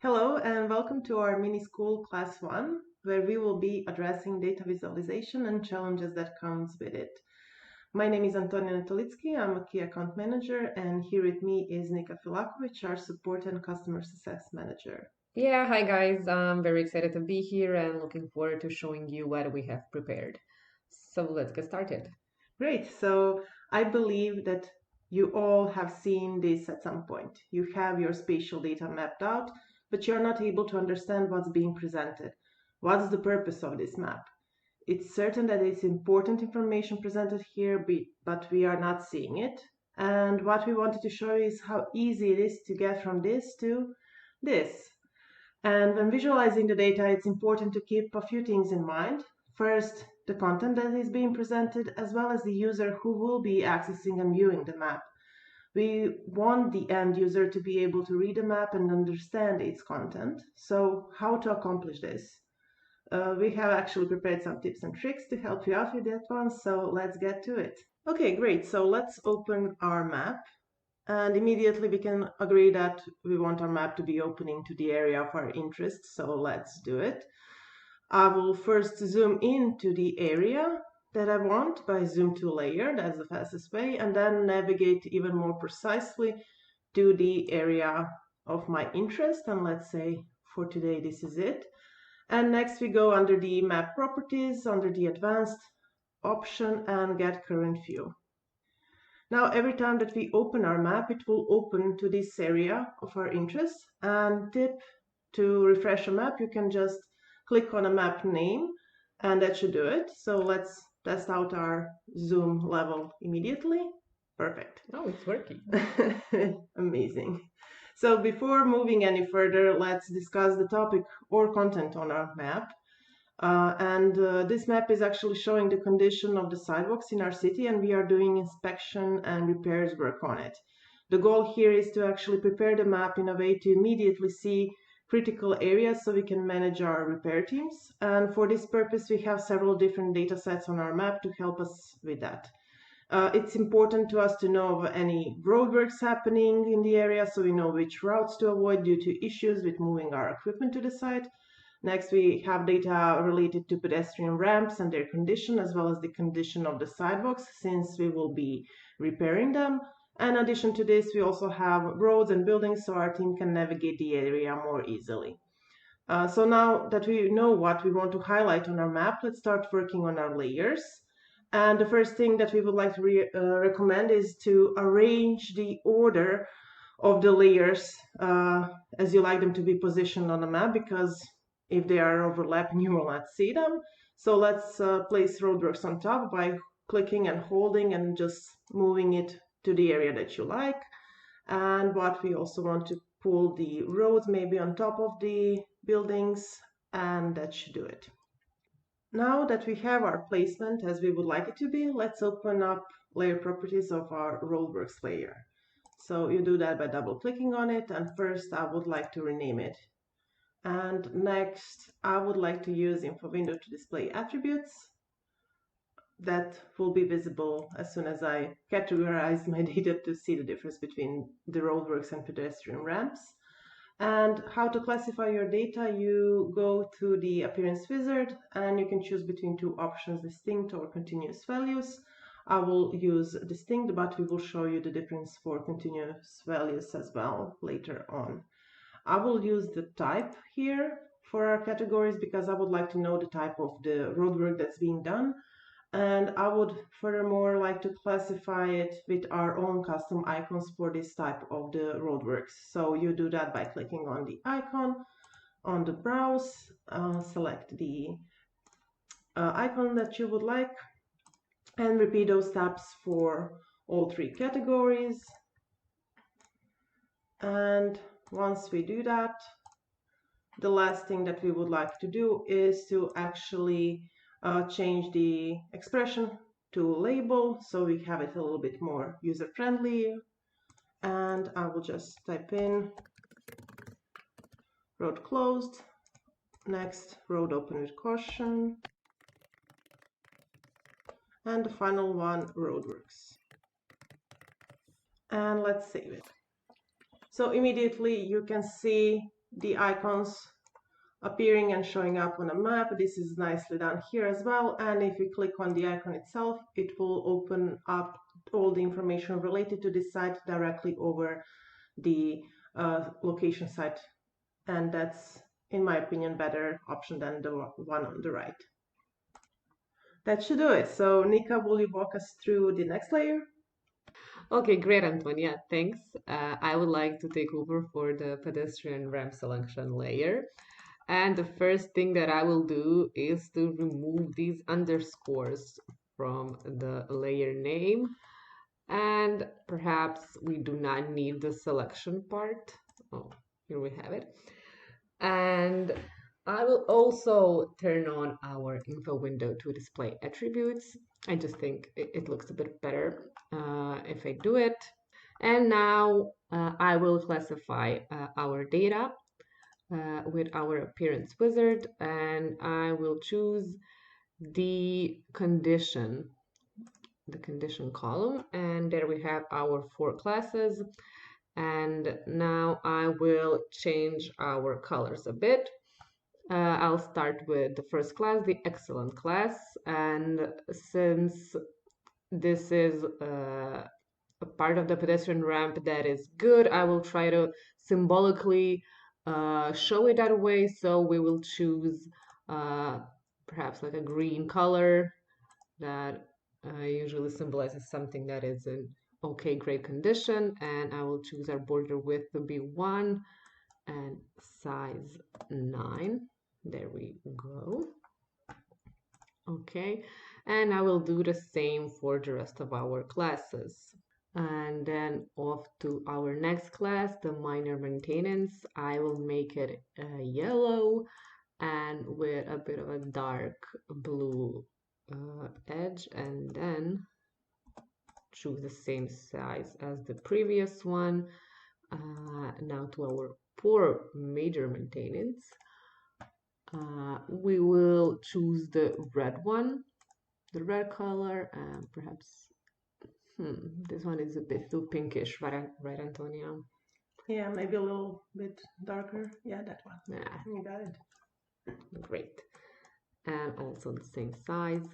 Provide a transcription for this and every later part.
Hello and welcome to our mini school class 1, where we will be addressing data visualization and challenges that comes with it. My name is Antonia Natolitsky, I'm a key account manager, and here with me is Nika Filakovic, our support and customer success manager. Yeah, hi guys. I'm very excited to be here and looking forward to showing you what we have prepared. So let's get started. Great, so I believe that you all have seen this at some point. You have your spatial data mapped out, but you're not able to understand what's being presented. What's the purpose of this map? It's certain that it's important information presented here, but we are not seeing it. And what we wanted to show you is how easy it is to get from this to this. And when visualizing the data, it's important to keep a few things in mind. First, the content that is being presented, as well as the user who will be accessing and viewing the map. We want the end user to be able to read the map and understand its content. So how to accomplish this? We have actually prepared some tips and tricks to help you out with that one, so let's get to it. Okay, great. So let's open our map, and immediately we can agree that we want our map to be opening to the area of our interest, so let's do it. I will first zoom into the area that I want by zoom to layer, that's the fastest way, and then navigate even more precisely to the area of my interest, and let's say for today this is it. And next we go under the map properties, under the advanced option, and get current view. Now every time that we open our map, it will open to this area of our interest. And tip to refresh a map, you can just click on a map name and that should do it. So let's test out our zoom level immediately. Perfect. Oh, it's working. Amazing. So before moving any further, let's discuss the topic or content on our map. This map is actually showing the condition of the sidewalks in our city, and we are doing inspection and repairs work on it. The goal here is to actually prepare the map in a way to immediately see critical areas so we can manage our repair teams. And for this purpose, we have several different data sets on our map to help us with that. It's important to us to know of any roadworks happening in the area so we know which routes to avoid due to issues with moving our equipment to the site. Next, we have data related to pedestrian ramps and their condition, as well as the condition of the sidewalks, since we will be repairing them. And in addition to this, we also have roads and buildings so our team can navigate the area more easily. So now that we know what we want to highlight on our map, let's start working on our layers. And the first thing that we would like to recommend is to arrange the order of the layers as you like them to be positioned on the map, because if they are overlapping, you will not see them. So let's place roadworks on top by clicking and holding and just moving it to the area that you like. And what we also want to pull the roads maybe on top of the buildings, and that should do it. Now that we have our placement as we would like it to be, let's open up layer properties of our roadworks layer. So you do that by double clicking on it, and first I would like to rename it. And next I would like to use info window to display attributes that will be visible as soon as I categorize my data to see the difference between the roadworks and pedestrian ramps. And how to classify your data, you go to the appearance wizard and you can choose between two options, distinct or continuous values. I will use distinct, but we will show you the difference for continuous values as well later on. I will use the type here for our categories because I would like to know the type of the roadwork that's being done. And I would furthermore like to classify it with our own custom icons for this type of the roadworks. So you do that by clicking on the icon on the browse, select the icon that you would like, and repeat those steps for all three categories. And once we do that, the last thing that we would like to do is to actually change the expression to label so we have it a little bit more user-friendly. And I will just type in road closed, next road open with caution, and the final one, roadworks. And let's save it. So immediately you can see the icons appearing and showing up on a map. This is nicely done here as well. And if you click on the icon itself, it will open up all the information related to this site directly over the location site. And that's, in my opinion, better option than the one on the right. That should do it. So Nika, will you walk us through the next layer? Okay, great, Antonia. Thanks. I would like to take over for the pedestrian ramp selection layer. And the first thing that I will do is to remove these underscores from the layer name. And perhaps we do not need the selection part. Oh, here we have it. And I will also turn on our info window to display attributes. I just think it looks a bit better if I do it. And now I will classify our data with our appearance wizard, and I will choose the condition column, and there we have our 4 classes. And now I will change our colors a bit. I'll start with the first class, the excellent class, and since this is a part of the pedestrian ramp that is good, I will try to symbolically show it that way. So we will choose perhaps like a green color that usually symbolizes something that is in okay, great condition. And I will choose our border width to be 1 and size 9. There we go. Okay, and I will do the same for the rest of our classes. And then off to our next class, the minor maintenance. I will make it yellow and with a bit of a dark blue edge, and then choose the same size as the previous one. Now to our poor major maintenance. We will choose the red one, the red color, and perhaps this one is a bit too pinkish, right, Antonia? Yeah, maybe a little bit darker. Yeah, that one. Yeah, You got it. great. And also the same size.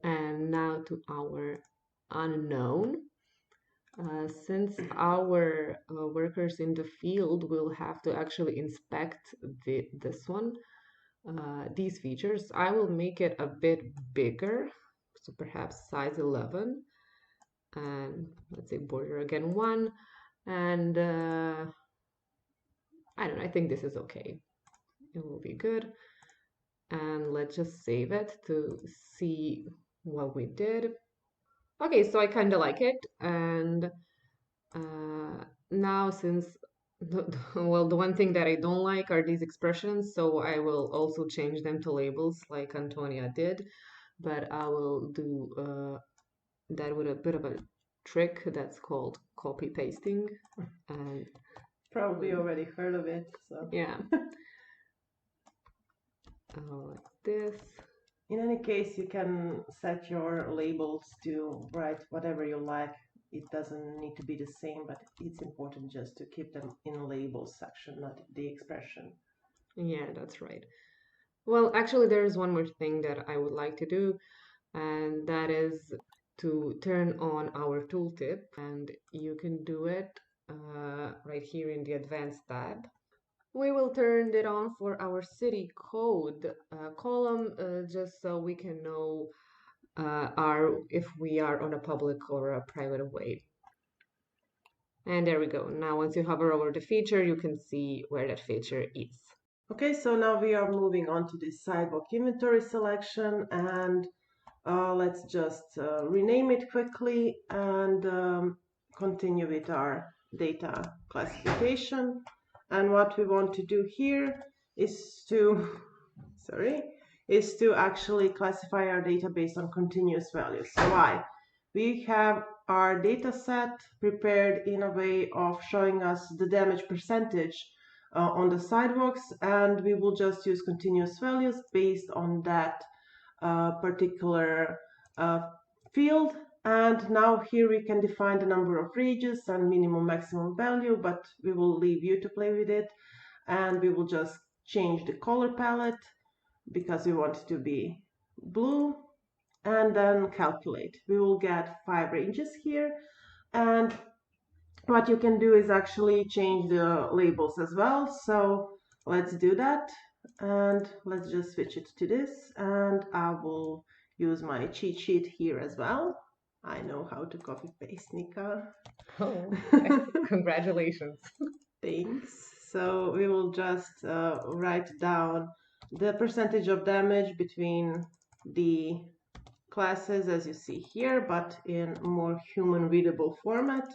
And now to our unknown. Since our workers in the field will have to actually inspect this one, these features, I will make it a bit bigger, so perhaps size 11, and let's say border again 1, and I don't know, I think this is okay. It will be good. And let's just save it to see what we did. Okay, so I kind of like it, and now since well, the one thing that I don't like are these expressions, so I will also change them to labels like Antonia did, but I will do that with a bit of a trick that's called copy pasting. And Probably already heard of it. So yeah, like this. In any case, you can set your labels to write whatever you like. It doesn't need to be the same, but it's important just to keep them in labels section, not the expression. Yeah, that's right. Well, actually, there is one more thing that I would like to do, and that is to turn on our tooltip, and you can do it right here in the advanced tab. We will turn it on for our city code column, just so we can know if we are on a public or a private way. And there we go. Now, once you hover over the feature, you can see where that feature is. Okay, so now we are moving on to the sidewalk inventory selection, and let's just rename it quickly and continue with our data classification. And what we want to do here is to, actually classify our data based on continuous values. So why? We have our data set prepared in a way of showing us the damage percentage on the sidewalks, and we will just use continuous values based on that particular field. And now here we can define the number of regions and minimum maximum value, but we will leave you to play with it. And we will just change the color palette because we want it to be blue, and then calculate. We will get 5 ranges here, and what you can do is actually change the labels as well. So let's do that, and let's just switch it to this, and I will use my cheat sheet here as well. I know how to copy paste, Nika. Oh, congratulations. Thanks. So we will just write down the percentage of damage between the classes as you see here, but in more human readable format.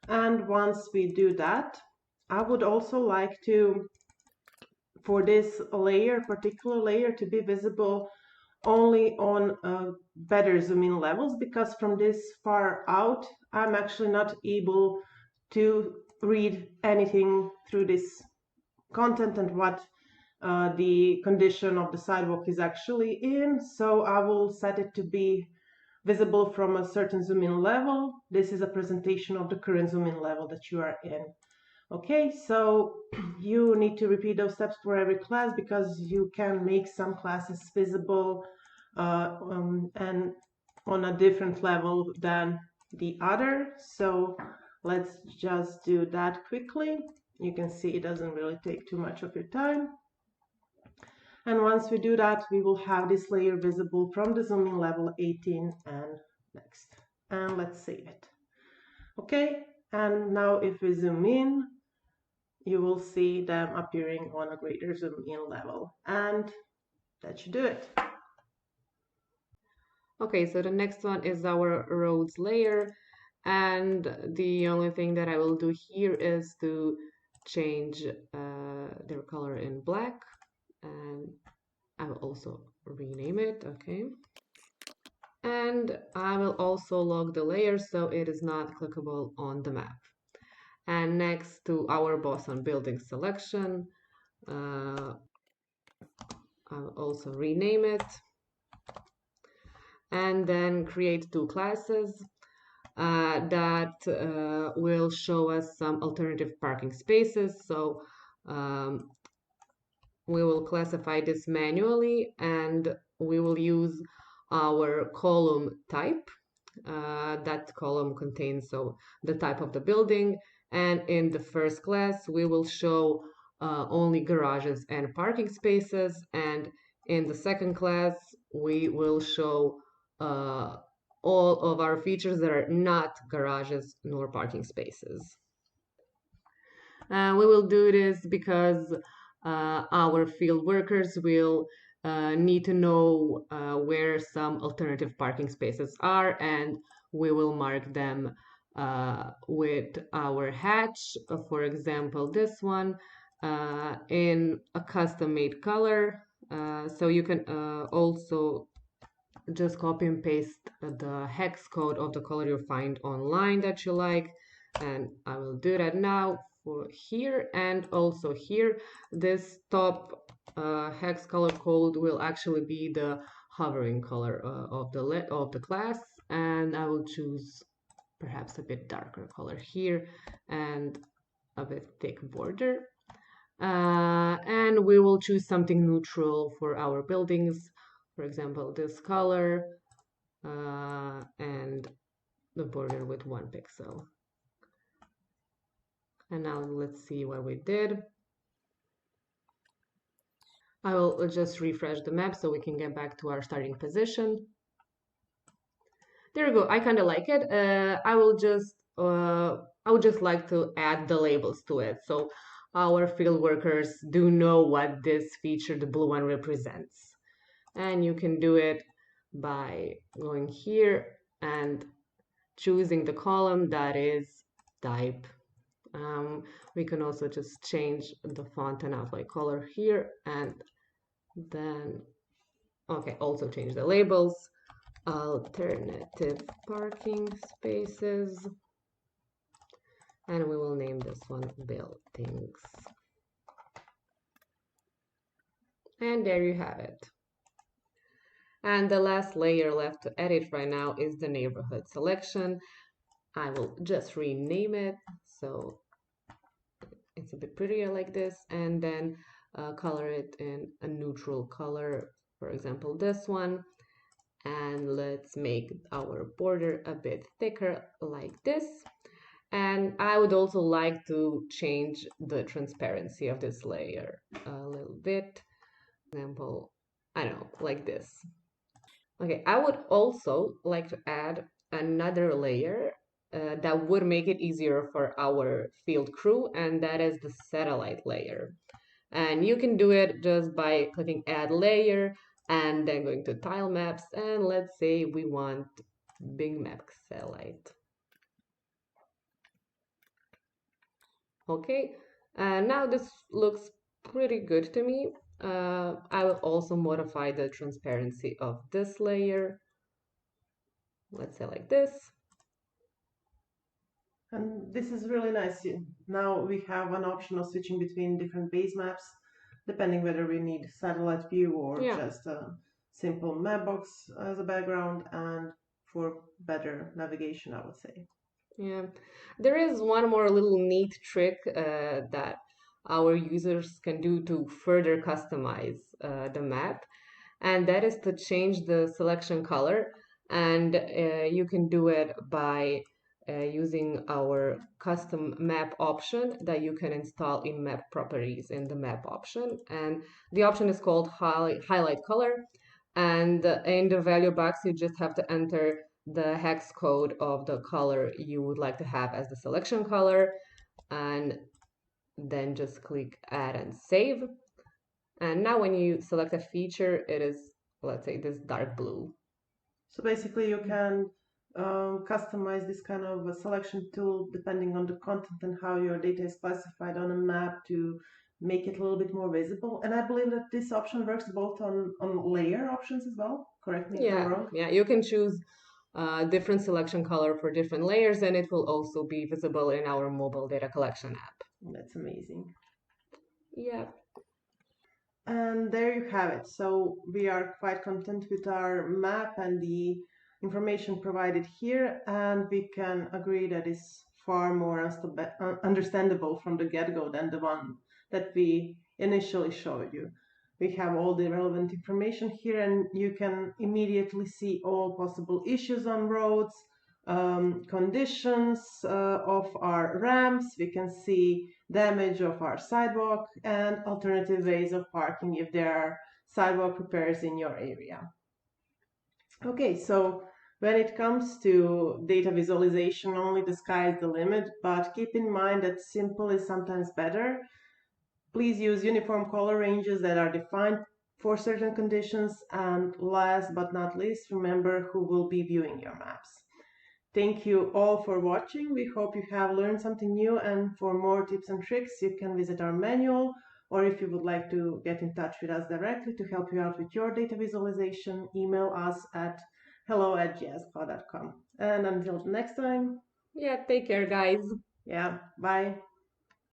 And once we do that, I would also like to, for this layer, particular layer, to be visible only on better zoom in levels, because from this far out, I'm actually not able to read anything through this content and what the condition of the sidewalk is actually in. So I will set it to be visible from a certain zoom in level. This is a presentation of the current zoom in level that you are in. Okay, so you need to repeat those steps for every class because you can make some classes visible and on a different level than the other. So let's just do that quickly. You can see it doesn't really take too much of your time. And once we do that, we will have this layer visible from the zooming level 18 and next. And let's save it. Okay, and now if we zoom in, you will see them appearing on a greater zoom in level. And that should do it. Okay, so the next one is our roads layer. And the only thing that I will do here is to change their color in black. And I will also rename it, okay. And I will also log the layer so it is not clickable on the map. And next to our boss on building selection, I'll also rename it. And then create two classes that will show us some alternative parking spaces. So we will classify this manually, and we will use our column type. That column contains the type of the building, and in the first class we will show only garages and parking spaces, and in the second class we will show all of our features that are not garages nor parking spaces. We will do this because our field workers will need to know where some alternative parking spaces are, and we will mark them with our hatch, for example, this one, in a custom-made color. So you can also just copy and paste the hex code of the color you find online that you like, and I will do that now for here and also here. This top hex color code will actually be the hovering color of the class, and I will choose perhaps a bit darker color here and a bit thick border. And we will choose something neutral for our buildings, for example, this color, and the border with 1 pixel. And now let's see what we did. I will just refresh the map so we can get back to our starting position. There we go. I kind of like it. I would just like to add the labels to it, so our field workers do know what this feature, the blue one, represents. And you can do it by going here and choosing the column that is type. We can also just change the font and outline color here, and then, okay, also change the labels. Alternative parking spaces, and we will name this one buildings. And there you have it. And the last layer left to edit right now is the neighborhood selection. I will just rename it so it's a bit prettier like this, and then color it in a neutral color, for example, this one. And let's make our border a bit thicker like this. And I would also like to change the transparency of this layer a little bit. For example, I don't know, like this. Okay, I would also like to add another layer that would make it easier for our field crew, and that is the satellite layer. And you can do it just by clicking add layer and then going to tile maps, and let's say we want Big Map satellite. Okay, now this looks pretty good to me. I will also modify the transparency of this layer. Let's say like this. And this is really nice. Now we have an option of switching between different base maps, depending whether we need satellite view or Yeah. just a simple map box as a background, and for better navigation, I would say. Yeah, there is one more little neat trick that our users can do to further customize the map, and that is to change the selection color. And you can do it by using our custom map option that you can install in map properties in the map option. And the option is called highlight color. And in the value box, you just have to enter the hex code of the color you would like to have as the selection color, and then just click add and save. And now when you select a feature, it is, let's say, this dark blue. So basically, you can customize this kind of a selection tool depending on the content and how your data is classified on a map to make it a little bit more visible. And I believe that this option works both on layer options as well. Correct me if I'm wrong. Yeah, you can choose different selection color for different layers, and it will also be visible in our mobile data collection app. That's amazing. Yeah. And there you have it. So we are quite content with our map and the information provided here, and we can agree that it's far more understandable from the get-go than the one that we initially showed you. We have all the relevant information here, and you can immediately see all possible issues on roads, conditions of our ramps. We can see damage of our sidewalk and alternative ways of parking if there are sidewalk repairs in your area. Okay, so when it comes to data visualization, only the sky is the limit, but keep in mind that simple is sometimes better. Please use uniform color ranges that are defined for certain conditions, and last but not least, remember who will be viewing your maps. Thank you all for watching. We hope you have learned something new, and for more tips and tricks, you can visit our manual, or if you would like to get in touch with us directly to help you out with your data visualization, email us at hello@gscloud.com. And until next time, Yeah, take care, guys. yeah, bye.